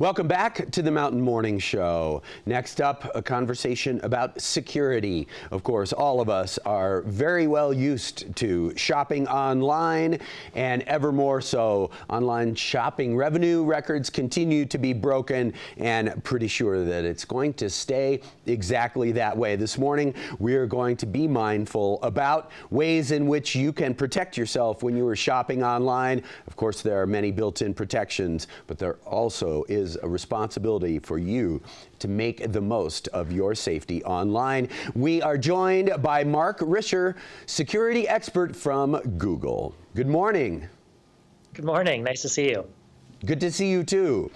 Welcome back to the Mountain Morning Show. Next up, a conversation about security. Of course, all of us are very well used to shopping online, and ever more so. Online shopping revenue records continue to be broken, and pretty sure that it's going to stay exactly that way. This morning, we are going to be mindful about ways in which you can protect yourself when you are shopping online. Of course, there are many built-in protections, but there also is a responsibility for you to make the most of your safety online. We are joined by Mark Risher, security expert from Google. Good morning. Good morning. Nice to see you. Good to see you too.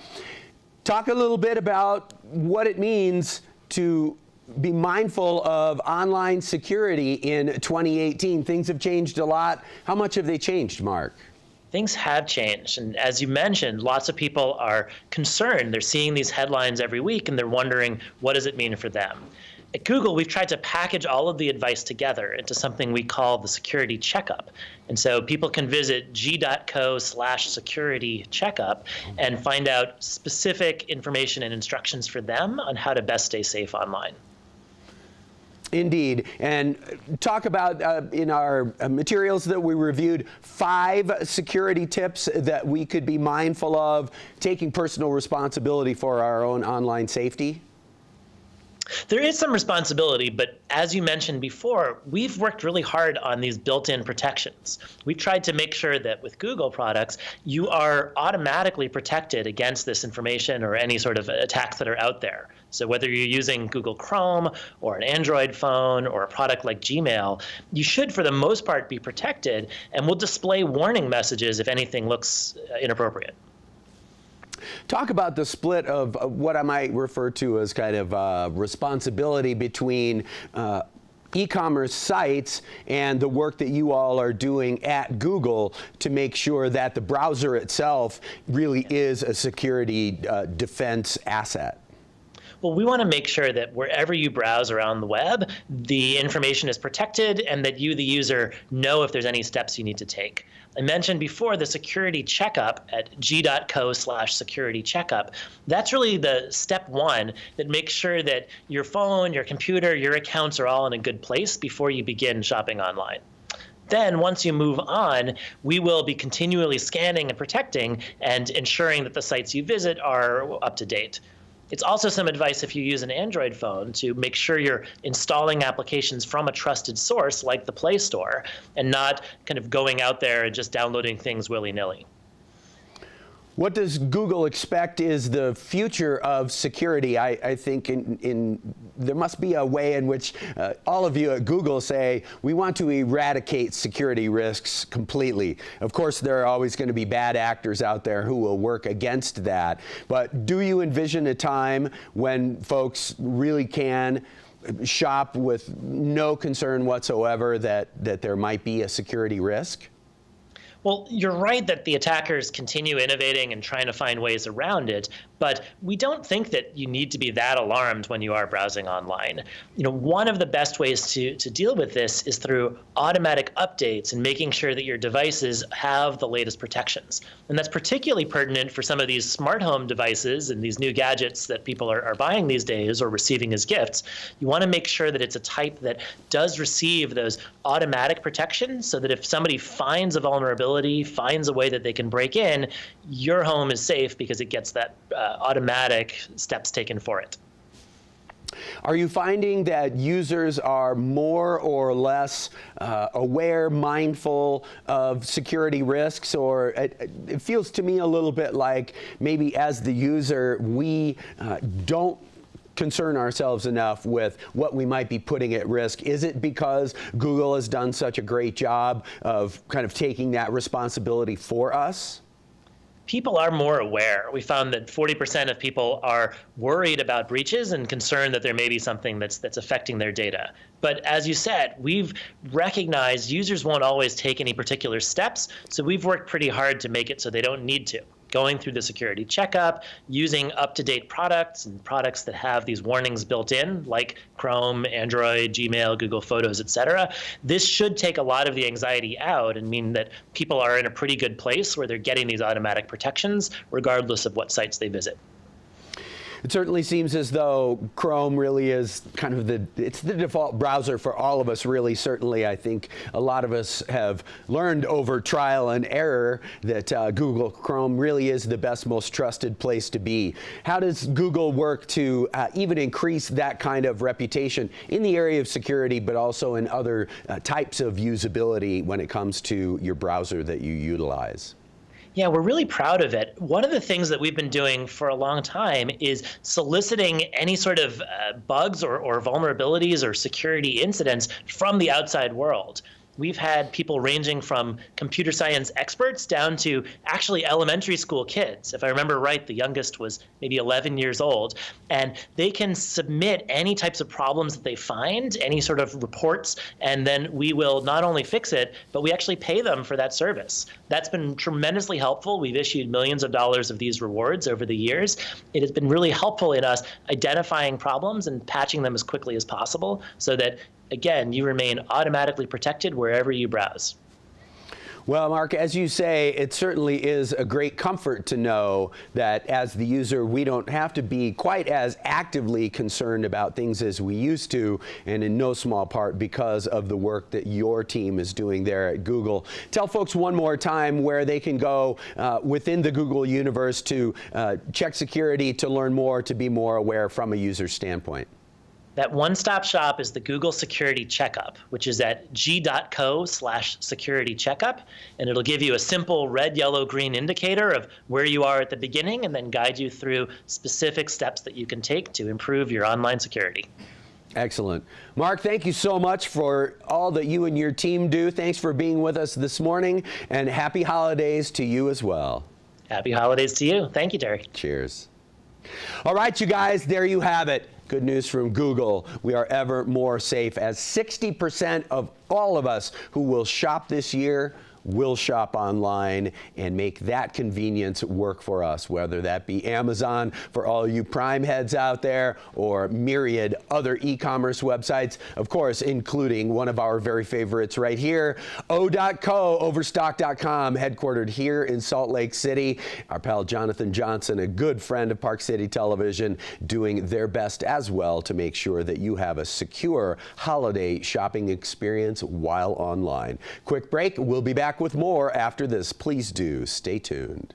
Talk a little bit about what it means to be mindful of online security in 2018. Things have changed a lot. How much have they changed, Mark? Things have changed, and as you mentioned, lots of people are concerned. They're seeing these headlines every week, and they're wondering, what does it mean for them? At Google, we've tried to package all of the advice together into something we call the security checkup. And so people can visit g.co/security checkup and find out specific information and instructions for them on how to best stay safe online. Indeed. And talk about, in our materials that we reviewed, 5 security tips that we could be mindful of, taking personal responsibility for our own online safety. There is some responsibility, but as you mentioned before, we've worked really hard on these built-in protections. We've tried to make sure that with Google products, you are automatically protected against this information or any sort of attacks that are out there. So whether you're using Google Chrome or an Android phone or a product like Gmail, you should, for the most part, be protected, and we'll display warning messages if anything looks inappropriate. Talk about the split of what I might refer to as kind of responsibility between e-commerce sites and the work that you all are doing at Google to make sure that the browser itself really is a security defense asset. Well, we want to make sure that wherever you browse around the web, the information is protected and that you, the user, know if there's any steps you need to take. I mentioned before the security checkup at g.co/security checkup. That's really the step 1 that makes sure that your phone, your computer, your accounts are all in a good place before you begin shopping online. Then once you move on, we will be continually scanning and protecting and ensuring that the sites you visit are up to date. It's also some advice if you use an Android phone to make sure you're installing applications from a trusted source like the Play Store and not kind of going out there and just downloading things willy-nilly. What does Google expect is the future of security? I think there must be a way in which all of you at Google say, we want to eradicate security risks completely. Of course, there are always going to be bad actors out there who will work against that. But do you envision a time when folks really can shop with no concern whatsoever that there might be a security risk? Well, you're right that the attackers continue innovating and trying to find ways around it, but we don't think that you need to be that alarmed when you are browsing online. You know, one of the best ways to deal with this is through automatic updates and making sure that your devices have the latest protections. And that's particularly pertinent for some of these smart home devices and these new gadgets that people are buying these days or receiving as gifts. You want to make sure that it's a type that does receive those automatic protections so that if somebody finds a vulnerability, finds a way that they can break in, your home is safe because it gets that automatic steps taken for it. Are you finding that users are more or less aware, mindful of security risks? Or it feels to me a little bit like maybe as the user, we don't concern ourselves enough with what we might be putting at risk. Is it because Google has done such a great job of kind of taking that responsibility for us? People are more aware. We found that 40% of people are worried about breaches and concerned that there may be something that's affecting their data. But as you said, we've recognized users won't always take any particular steps, so we've worked pretty hard to make it so they don't need to. Going through the security checkup, using up-to-date products and products that have these warnings built in, like Chrome, Android, Gmail, Google Photos, etc. This should take a lot of the anxiety out and mean that people are in a pretty good place where they're getting these automatic protections, regardless of what sites they visit. It certainly seems as though Chrome really is kind of it's the default browser for all of us, really. Certainly, I think a lot of us have learned over trial and error that Google Chrome really is the best, most trusted place to be. How does Google work to even increase that kind of reputation in the area of security, but also in other types of usability when it comes to your browser that you utilize? Yeah, we're really proud of it. One of the things that we've been doing for a long time is soliciting any sort of bugs or vulnerabilities or security incidents from the outside world. We've had people ranging from computer science experts down to actually elementary school kids. If I remember right, the youngest was maybe 11 years old. And they can submit any types of problems that they find, any sort of reports, and then we will not only fix it, but we actually pay them for that service. That's been tremendously helpful. We've issued millions of dollars of these rewards over the years. It has been really helpful in us identifying problems and patching them as quickly as possible so that, again, you remain automatically protected wherever you browse. Well, Mark, as you say, it certainly is a great comfort to know that as the user, we don't have to be quite as actively concerned about things as we used to, and in no small part because of the work that your team is doing there at Google. Tell folks one more time where they can go within the Google universe to check security, to learn more, to be more aware from a user standpoint. That one-stop shop is the Google Security Checkup, which is at g.co/security checkup, and it'll give you a simple red, yellow, green indicator of where you are at the beginning and then guide you through specific steps that you can take to improve your online security. Excellent. Mark, thank you so much for all that you and your team do. Thanks for being with us this morning, and happy holidays to you as well. Happy holidays to you. Thank you, Terry. Cheers. All right, you guys, there you have it. Good news from Google. We are ever more safe, as 60% of all of us who will shop this year will shop online and make that convenience work for us, whether that be Amazon for all you Prime heads out there or myriad other e-commerce websites, of course, including one of our very favorites right here, O.co, Overstock.com, headquartered here in Salt Lake City. Our pal Jonathan Johnson, a good friend of Park City Television, doing their best as well to make sure that you have a secure holiday shopping experience while online. Quick break. We'll be back with more after this. Please do stay tuned.